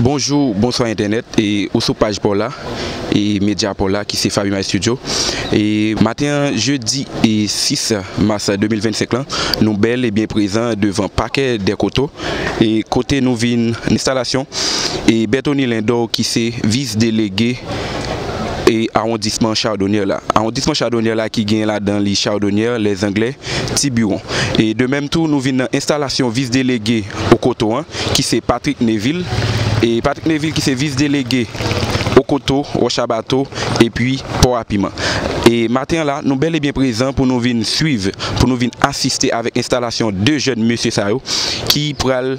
Bonjour, bonsoir Internet et au sous page pour là et média pour là qui c'est Fabien My Studio. Et matin jeudi et 6 mars 2025 là, nous bel et bien présents devant paquet des coteaux et côté nous vient une installation et Bertoni Lindo qui c'est vice-délégué et arrondissement Chardonnière là. Arrondissement Chardonnière là qui gagne là dans les Chardonnières, les Anglais, Tiburon. Et de même tout, nous venons installation vice-délégué au Coteau qui c'est Patrick Neville. Et Patrick Neville qui c'est vice-délégué au Coteau, au Chabato et puis Port-à-Piment. Et matin là, nous bel et bien présents pour nous venir suivre, pour nous venir assister avec installation de jeunes monsieur Sayo qui pourraient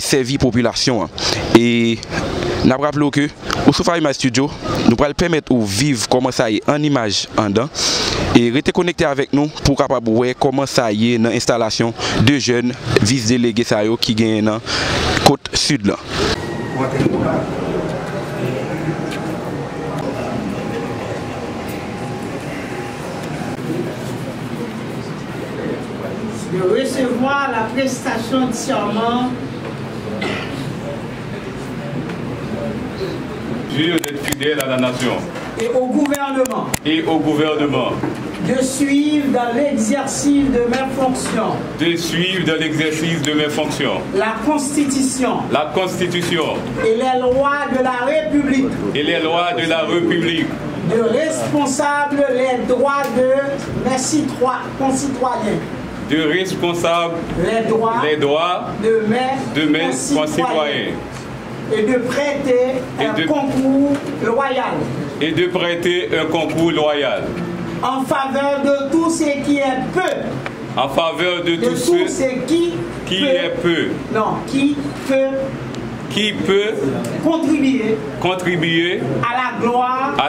servir population. Et nous avons rappelé que au Fabien My Studio, nous pourrons permettre de vivre comment ça y est en image en dedans et rester connecté avec nous pour capable voir comment ça y est dans l'installation de jeunes vice-délégués Sayo qui gagnent dans côte sud là. De recevoir la prestation de serment. Jure d'être fidèle à la nation. Et au gouvernement. Et au gouvernement. De suivre dans l'exercice de mes fonctions. De suivre dans l'exercice de mes fonctions. La Constitution. La Constitution. Et les lois de la République. Et les lois de la République. De responsable les droits de mes concitoyens. De responsable les droits de mes concitoyens. Et de prêter un concours loyal. Et de prêter un concours loyal. En faveur de tout ce qui est peu. En faveur de tout ce qui est peu. Non, qui peut contribuer à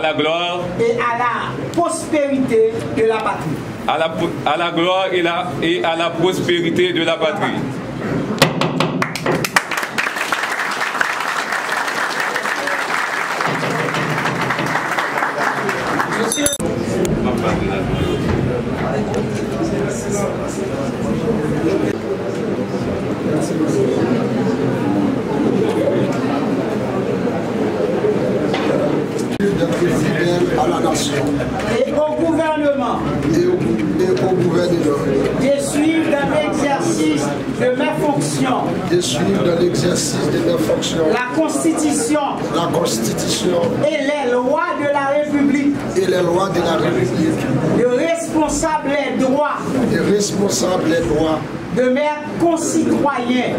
la gloire et à la prospérité de la patrie. À la gloire et à la prospérité de la patrie. À la nation et au gouvernement de suivre dans l'exercice de mes fonctions la Constitution et les lois de la République de responsable les droits de mes concitoyens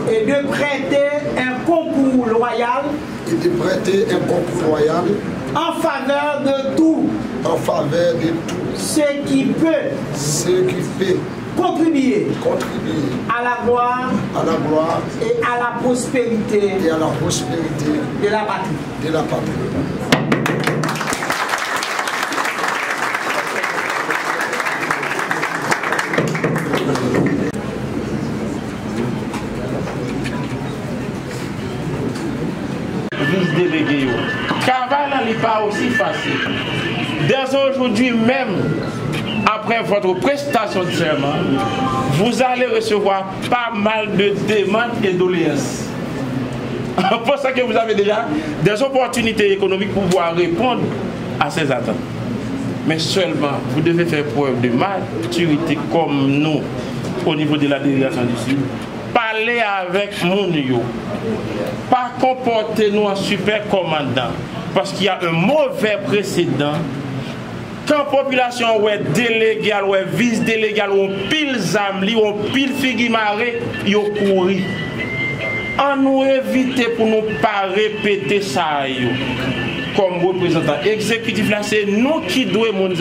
et de prêter un concours loyal en faveur de tout ce qui peut contribuer à la gloire et à la prospérité de la patrie. Vice-délégué. Travail n'est pas aussi facile. Dès aujourd'hui même, après votre prestation de serment, vous allez recevoir pas mal de demandes et doléances. Pour ça que vous avez déjà des opportunités économiques pour pouvoir répondre à ces attentes. Mais seulement, vous devez faire preuve de maturité comme nous, au niveau de la délégation du Sud. Parler avec mon yo. Pas comporter nous en super commandant. Parce qu'il y a un mauvais précédent. Quand la population ou est déléguée, ou est vice-déléguée, ou pile zamli, ou pile figuimaré, ils courent. On nous évite pour ne pas répéter ça. Comme représentant exécutif, là, c'est nous qui devons la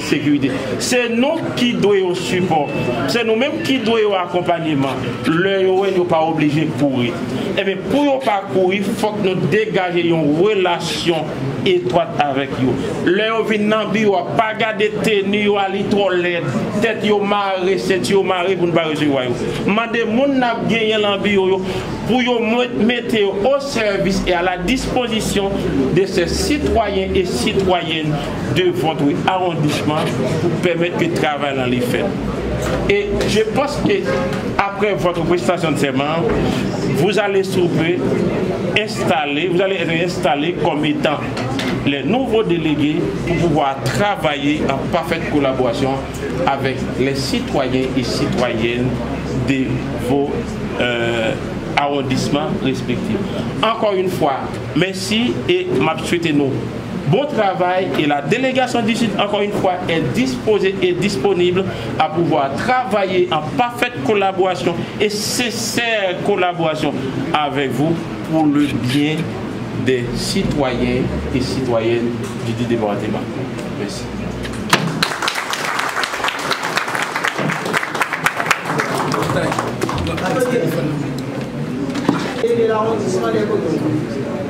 sécurité. C'est nous qui devons au support. C'est nous-mêmes qui devons au accompagnement. Le n'est pas obligé de courir. Et bien, pour ne pas courir, il faut que nous dégagions une relation étroite avec eux. Le vient dans le bureau, pas garder tenue à l'itoilette, tête yo maré, c'est yo maré pour ne pas recevoir. Mandez mon n'a gagné dans le bureau pour yo mettre au service et à la disposition de ces citoyens et citoyennes de votre arrondissement pour permettre que le travail dans les faits. Et je pense qu'après votre prestation de serment, vous allez trouver vous allez être installés comme étant les nouveaux délégués pour pouvoir travailler en parfaite collaboration avec les citoyens et citoyennes de vos arrondissements respectifs. Encore une fois, merci et m'a souhaité nous bon travail et la délégation du Sud, encore une fois, est disposée et disponible à pouvoir travailler en parfaite collaboration et sincère collaboration avec vous pour le bien des citoyens et citoyennes du département. Merci. Et de l'arrondissement des Cotonou.